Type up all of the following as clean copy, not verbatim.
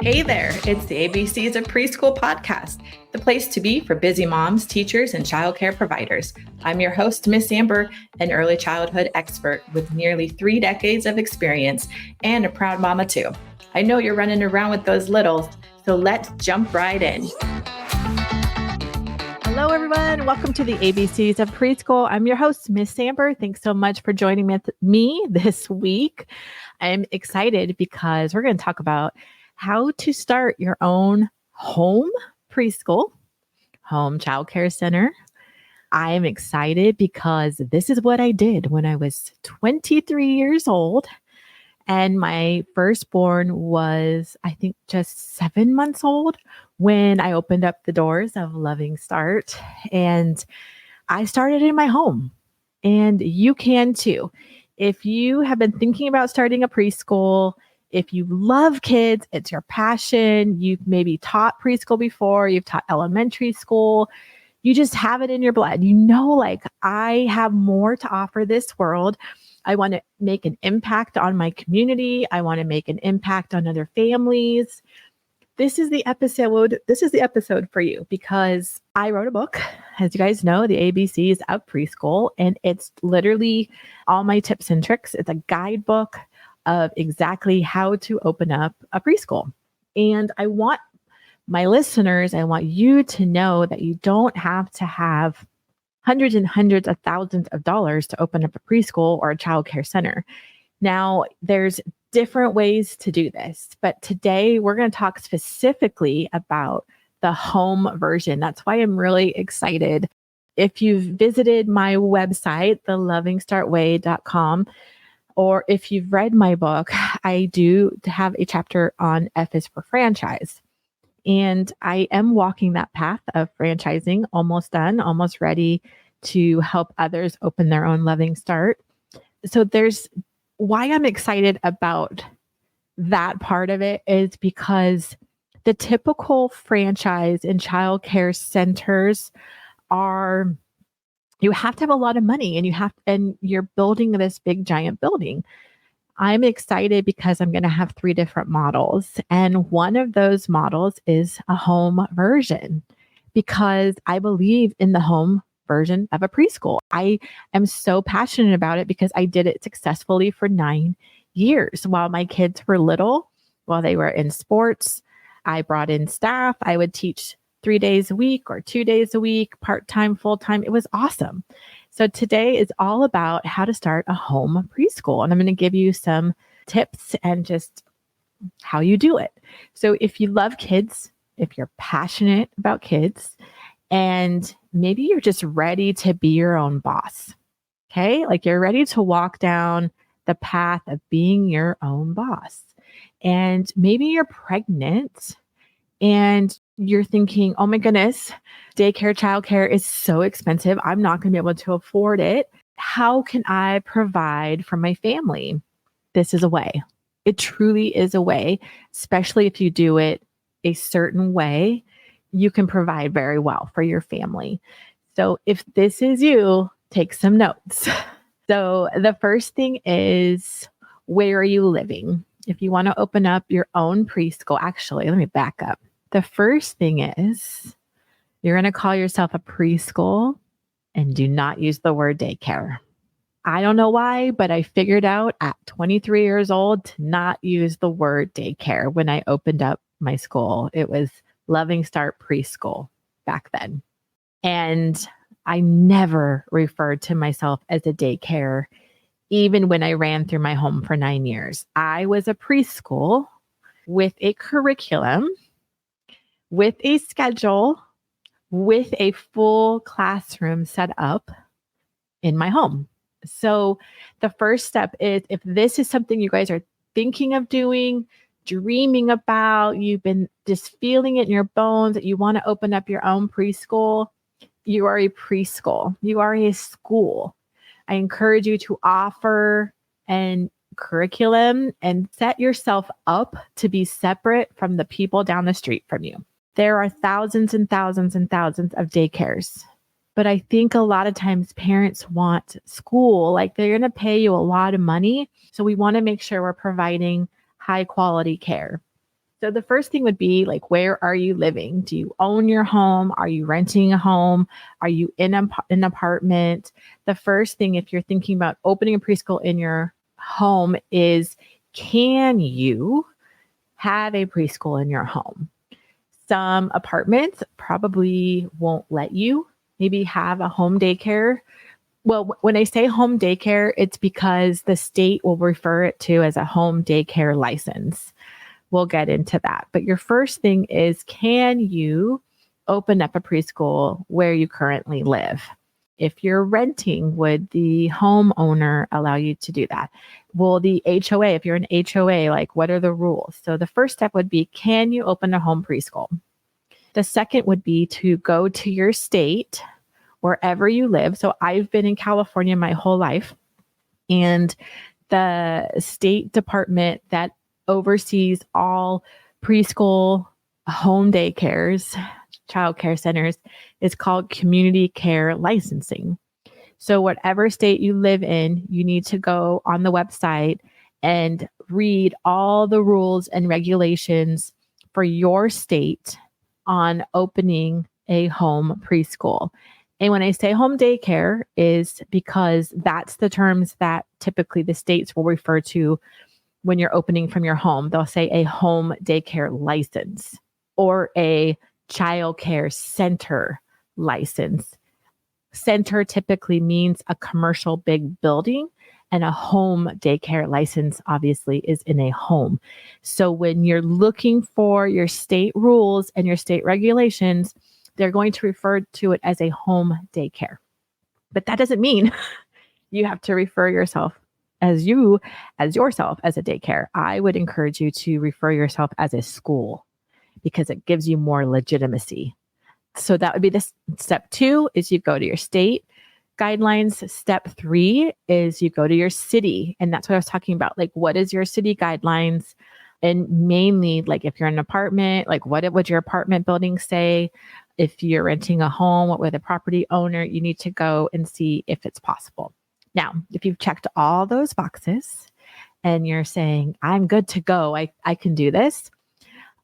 Hey there, it's the ABCs of Preschool podcast, the place to be for busy moms, teachers, and childcare providers. I'm your host, Miss Amber, an early childhood expert with nearly 3 decades of experience and a proud mama too. I know you're running around with those littles, so let's jump right in. Hello, everyone. Welcome to the ABCs of Preschool. I'm your host, Miss Amber. Thanks so much for joining me this week. I'm excited because we're going to talk about how to start your own home preschool, home childcare center. I am excited because this is what I did when I was 23 years old. And my firstborn was, I think, just 7 months old when I opened up the doors of Loving Start. And I started in my home. And you can too. If you have been thinking about starting a preschool, if you love kids, it's your passion, you've maybe taught preschool before, you've taught elementary school, you just have it in your blood. You know, like, I have more to offer this world. I want to make an impact on my community. I want to make an impact on other families. This is the episode for you because I wrote a book, as you guys know, the ABCs of Preschool, and it's literally all my tips and tricks. It's a guidebook of exactly how to open up a preschool. And I want my listeners, I want you to know that you don't have to have hundreds and hundreds of thousands of dollars to open up a preschool or a childcare center. Now, there's different ways to do this, but today we're going to talk specifically about the home version. That's why I'm really excited. If you've visited my website, thelovingstartway.com, or if you've read my book, I do have a chapter on F is for franchise. And I am walking that path of franchising, almost done, almost ready to help others open their own Loving Start. So there's why I'm excited about that part of it is because the typical franchise and childcare centers are, you have to have a lot of money and you're building this big giant building. I'm excited because I'm going to have 3 different models. And one of those models is a home version because I believe in the home version of a preschool. I am so passionate about it because I did it successfully for 9 years while my kids were little, while they were in sports. I brought in staff. I would teach 3 days a week or 2 days a week, part-time, full-time. It was awesome. So today is all about how to start a home preschool. And I'm going to give you some tips and just how you do it. So if you love kids, if you're passionate about kids, and maybe you're just ready to be your own boss, okay? Like you're ready to walk down the path of being your own boss. And maybe you're pregnant and you're thinking, oh my goodness, daycare, childcare is so expensive. I'm not going to be able to afford it. How can I provide for my family? This is a way. It truly is a way, especially if you do it a certain way, you can provide very well for your family. So if this is you, take some notes. So the first thing is, where are you living? If you want to open up your own preschool, actually, let me back up. The first thing is you're going to call yourself a preschool and do not use the word daycare. I don't know why, but I figured out at 23 years old to not use the word daycare when I opened up my school. It was Loving Start Preschool back then. And I never referred to myself as a daycare, even when I ran through my home for 9 years. I was a preschool with a curriculum, with a schedule, with a full classroom set up in my home. So the first step is, if this is something you guys are thinking of doing, dreaming about, you've been just feeling it in your bones that you want to open up your own preschool, you are a preschool. You are a school. I encourage you to offer an curriculum and set yourself up to be separate from the people down the street from you. There are thousands and thousands and thousands of daycares, But I think a lot of times parents want school, like they're going to pay you a lot of money. So we want to make sure we're providing high quality care. So the first thing would be like, where are you living? Do you own your home? Are you renting a home? Are you in an apartment? The first thing, if you're thinking about opening a preschool in your home, is can you have a preschool in your home? Some apartments probably won't let you maybe have a home daycare. Well, when I say home daycare, it's because the state will refer it to as a home daycare license. We'll get into that. But your first thing is, can you open up a preschool where you currently live? If you're renting, would the homeowner allow you to do that? Will the HOA, if you're an HOA, like what are the rules? So the first step would be, can you open a home preschool? The second would be to go to your state, wherever you live. So I've been in California my whole life, and the state department that oversees all preschool, home daycares, child care centers is called community care licensing. So whatever state you live in, you need to go on the website and read all the rules and regulations for your state on opening a home preschool. And when I say home daycare, is because that's the terms that typically the states will refer to when you're opening from your home. They'll say a home daycare license or a child care center license. Center typically means a commercial big building, and a home daycare license obviously is in a home. So when you're looking for your state rules and your state regulations, they're going to refer to it as a home daycare. But that doesn't mean you have to refer yourself as yourself as a daycare. I would encourage you to refer yourself as a school because it gives you more legitimacy. So that would be this step 2 is you go to your state guidelines. Step 3 is you go to your city. And that's what I was talking about. Like, what is your city guidelines? And mainly, like if you're in an apartment, like what would your apartment building say? If you're renting a home, what would the property owner, you need to go and see if it's possible. Now, if you've checked all those boxes and you're saying, I'm good to go, I can do this.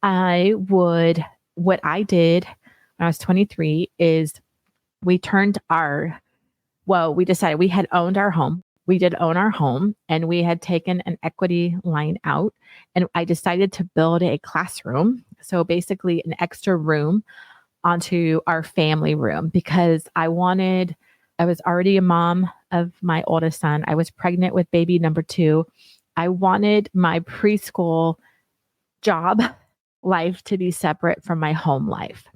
What I did when I was 23 is we decided we had owned our home. We did own our home, and we had taken an equity line out, and I decided to build a classroom. So basically an extra room onto our family room because I was already a mom of my oldest son. I was pregnant with baby number 2. I wanted my preschool job life to be separate from my home life.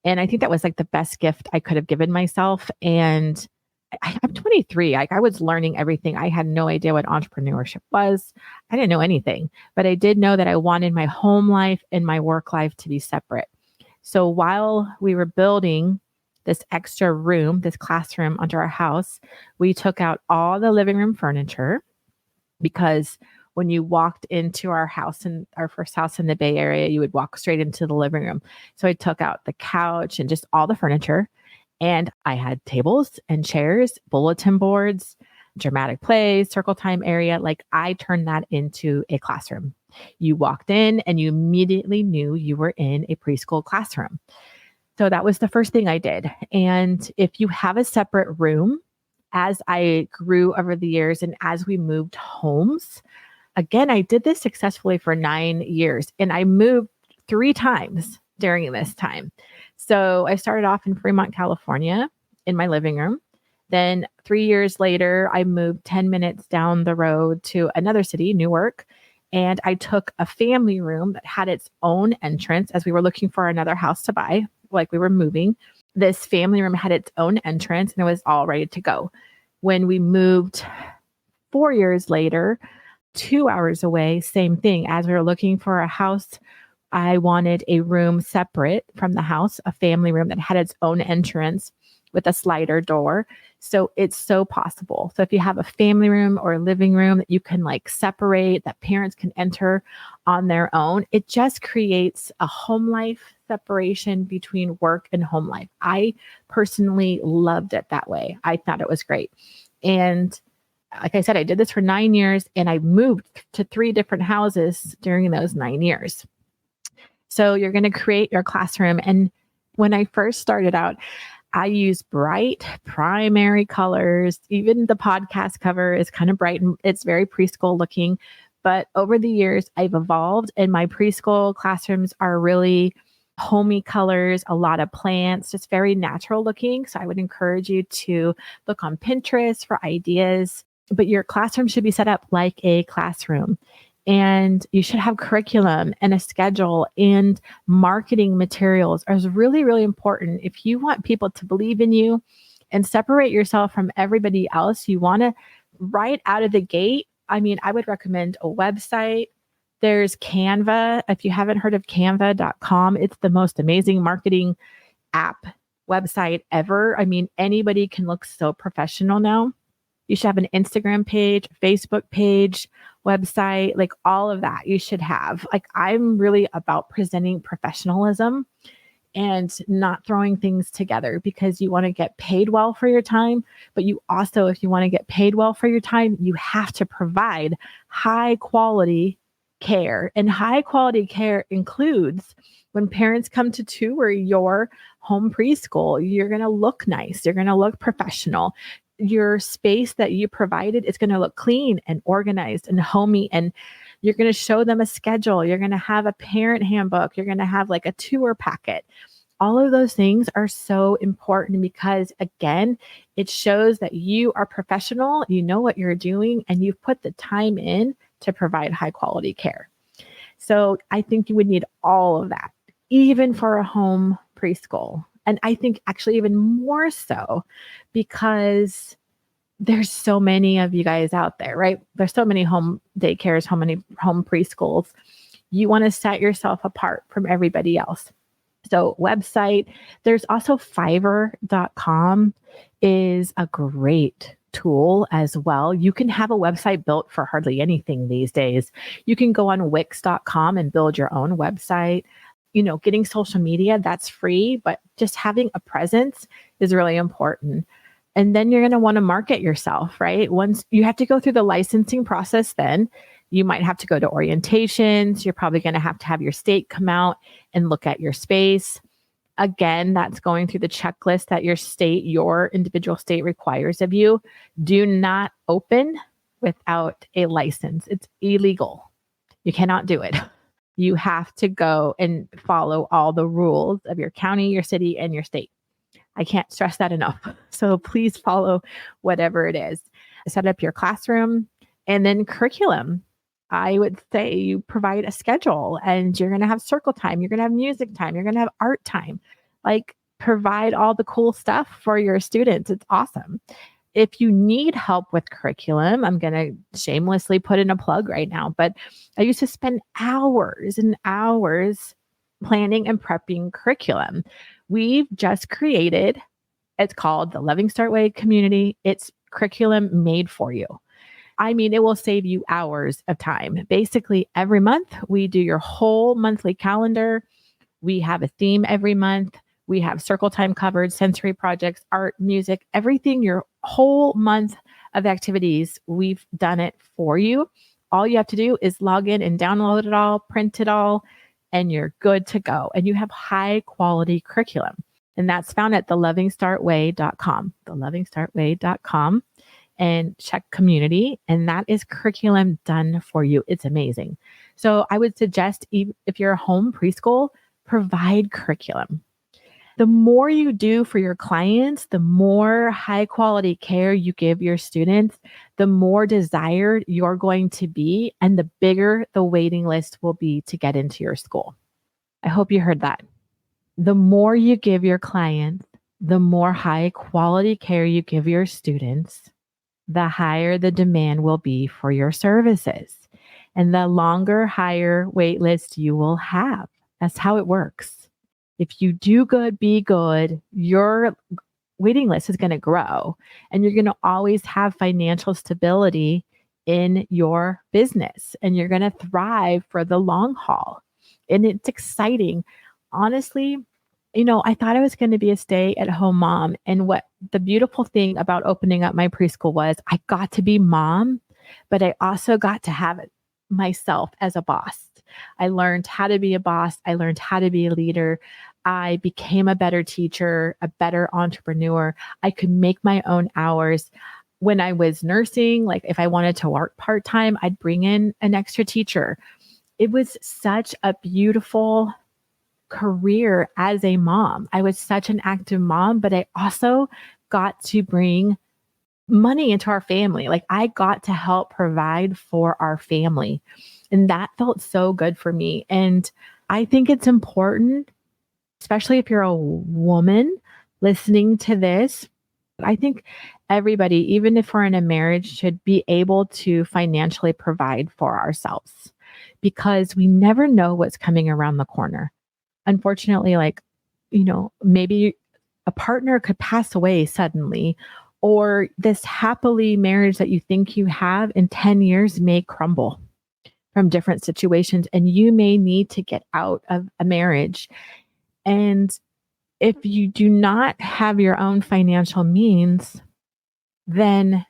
And I think that was like the best gift I could have given myself. And I'm 23. I was learning everything. I had no idea what entrepreneurship was. I didn't know anything, but I did know that I wanted my home life and my work life to be separate. So while we were building this extra room, this classroom onto our house, we took out all the living room furniture because when you walked into our house, in our first house in the Bay Area, you would walk straight into the living room. So I took out the couch and just all the furniture. And I had tables and chairs, bulletin boards, dramatic plays, circle time area. Like I turned that into a classroom. You walked in and you immediately knew you were in a preschool classroom. So that was the first thing I did. And if you have a separate room, as I grew over the years and as we moved homes, again, I did this successfully for 9 years and I moved 3 times during this time. So I started off in Fremont, California in my living room. Then 3 years later, I moved 10 minutes down the road to another city, Newark. And I took a family room that had its own entrance as we were looking for another house to buy, like we were moving. This family room had its own entrance and it was all ready to go. When we moved 4 years later, 2 hours away, same thing. As we were looking for a house, I wanted a room separate from the house, a family room that had its own entrance with a slider door. So it's so possible. So if you have a family room or a living room that you can like separate, that parents can enter on their own, it just creates a home life separation between work and home life. I personally loved it that way. I thought it was great. And like I said, I did this for 9 years and I moved to 3 different houses during those 9 years. So you're going to create your classroom. And when I first started out, I use bright primary colors. Even the podcast cover is kind of bright and it's very preschool looking. But over the years, I've evolved and my preschool classrooms are really homey colors, a lot of plants, just very natural looking. So I would encourage you to look on Pinterest for ideas. But your classroom should be set up like a classroom. And you should have curriculum and a schedule, and marketing materials is really, really important. If you want people to believe in you and separate yourself from everybody else, you want to right out of the gate. I mean, I would recommend a website. There's Canva. If you haven't heard of canva.com, it's the most amazing marketing app website ever. I mean, anybody can look so professional now. You should have an Instagram page, Facebook page, website, like all of that you should have. Like I'm really about presenting professionalism and not throwing things together because you want to get paid well for your time. But you also, if you want to get paid well for your time, you have to provide high quality care. And high quality care includes when parents come to tour your home preschool, you're going to look nice. You're going to look professional. Your space that you provided is going to look clean and organized and homey. And you're going to show them a schedule. You're going to have a parent handbook. You're going to have like a tour packet. All of those things are so important because, again, it shows that you are professional, you know what you're doing, and you've put the time in to provide high quality care. So I think you would need all of that, even for a home preschool. And I think actually even more so because there's so many of you guys out there, right? There's so many home daycares, home preschools. You want to set yourself apart from everybody else. So website, there's also Fiverr.com is a great tool as well. You can have a website built for hardly anything these days. You can go on Wix.com and build your own website. You know, getting social media, that's free, but just having a presence is really important. And then you're going to want to market yourself, right? Once you have to go through the licensing process, then you might have to go to orientations. You're probably going to have your state come out and look at your space. Again, that's going through the checklist that your individual state requires of you. Do not open without a license. It's illegal. You cannot do it. You have to go and follow all the rules of your county, your city, and your state. I can't stress that enough. So please follow whatever it is. Set up your classroom and then curriculum. I would say you provide a schedule and you're going to have circle time. You're going to have music time. You're going to have art time. Like provide all the cool stuff for your students. It's awesome. If you need help with curriculum, I'm going to shamelessly put in a plug right now, but I used to spend hours and hours planning and prepping curriculum. We've just created, it's called the Loving Start Way Community. It's curriculum made for you. I mean, it will save you hours of time. Basically, every month we do your whole monthly calendar. We have a theme every month. We have circle time covered, sensory projects, art, music, everything, your whole month of activities. We've done it for you. All you have to do is log in and download it all, print it all, and you're good to go. And you have high quality curriculum. And that's found at thelovingstartway.com, thelovingstartway.com, and check community. And that is curriculum done for you. It's amazing. So I would suggest if you're a home preschool, provide curriculum. The more you do for your clients, the more high quality care you give your students, the more desired you're going to be, and the bigger the waiting list will be to get into your school. I hope you heard that. The more you give your clients, the more high quality care you give your students, the higher the demand will be for your services, and the longer, higher wait list you will have. That's how it works. If you do good, be good, your waiting list is going to grow, and you're going to always have financial stability in your business, and you're going to thrive for the long haul. And it's exciting. Honestly, I thought I was going to be a stay-at-home mom. And what the beautiful thing about opening up my preschool was I got to be mom, but I also got to have it myself as a boss. I learned how to be a boss. I learned how to be a leader. I became a better teacher, a better entrepreneur. I could make my own hours. When I was nursing, like if I wanted to work part-time, I'd bring in an extra teacher. It was such a beautiful career as a mom. I was such an active mom, but I also got to bring money into our family. Like I got to help provide for our family. And that felt so good for me. And I think it's important, especially if you're a woman listening to this. I think everybody, even if we're in a marriage, should be able to financially provide for ourselves, because we never know what's coming around the corner. Unfortunately, maybe a partner could pass away suddenly, or this happily marriage that you think you have in 10 years may crumble from different situations, and you may need to get out of a marriage. And if you do not have your own financial means, then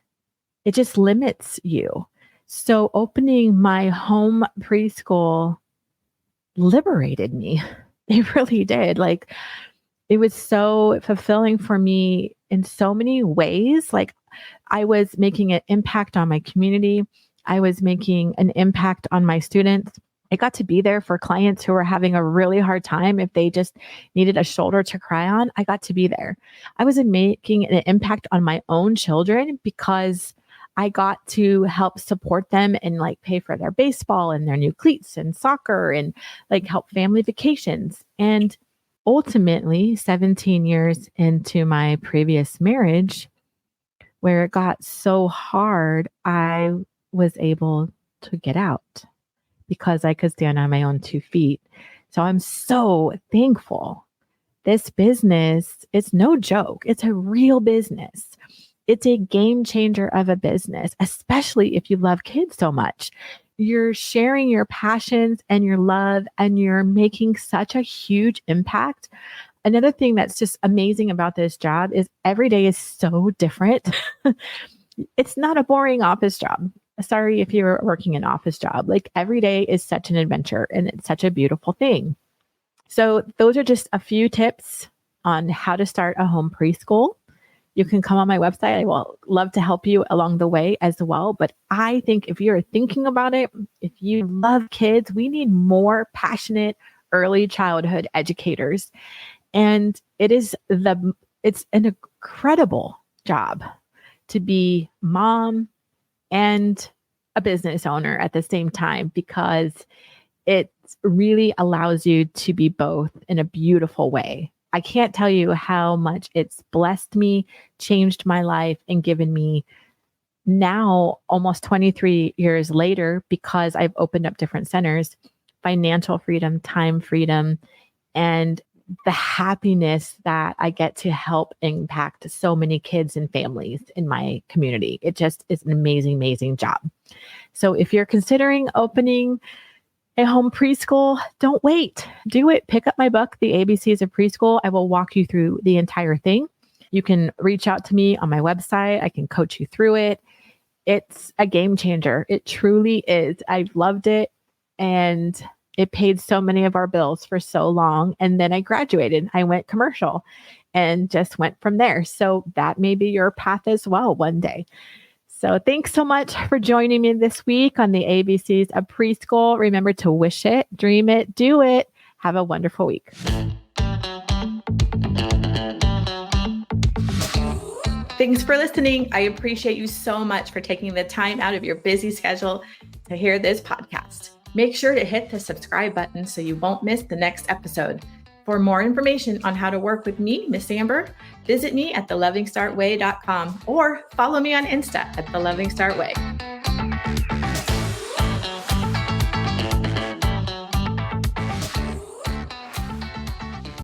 it just limits you. So opening my home preschool liberated me. It really did. Like, it was so fulfilling for me in so many ways. Like, I was making an impact on my community. I was making an impact on my students. I got to be there for clients who were having a really hard time. If they just needed a shoulder to cry on, I got to be there. I was making an impact on my own children because I got to help support them and pay for their baseball and their new cleats and soccer and help family vacations. And ultimately, 17 years into my previous marriage, where it got so hard, I was able to get out because I could stand on my own 2 feet. So I'm so thankful. This business, it's no joke. It's a real business. It's a game changer of a business, especially if you love kids so much. You're sharing your passions and your love, and you're making such a huge impact. Another thing that's just amazing about this job is every day is so different. It's not a boring office job. Sorry if you're working an office job. Every day is such an adventure, and it's such a beautiful thing. So those are just a few tips on how to start a home preschool. You can come on my website. I will love to help you along the way as well. But I think if you're thinking about it, if you love kids, we need more passionate early childhood educators. And it's an incredible job to be mom and a business owner at the same time, because it really allows you to be both in a beautiful way. I can't tell you how much it's blessed me, changed my life, and given me now, almost 23 years later, because I've opened up different centers, financial freedom, time freedom, and the happiness that I get to help impact so many kids and families in my community. It just is an amazing, amazing job. So if you're considering opening a home preschool, don't wait. Do it. Pick up my book, The ABCs of Preschool. I will walk you through the entire thing. You can reach out to me on my website. I can coach you through it. It's a game changer. It truly is. I've loved it. And it paid so many of our bills for so long. And then I graduated. I went commercial and just went from there. So that may be your path as well one day. So thanks so much for joining me this week on the ABCs of Preschool. Remember to wish it, dream it, do it. Have a wonderful week. Thanks for listening. I appreciate you so much for taking the time out of your busy schedule to hear this podcast. Make sure to hit the subscribe button so you won't miss the next episode. For more information on how to work with me, Miss Amber, visit me at thelovingstartway.com or follow me on Insta at thelovingstartway.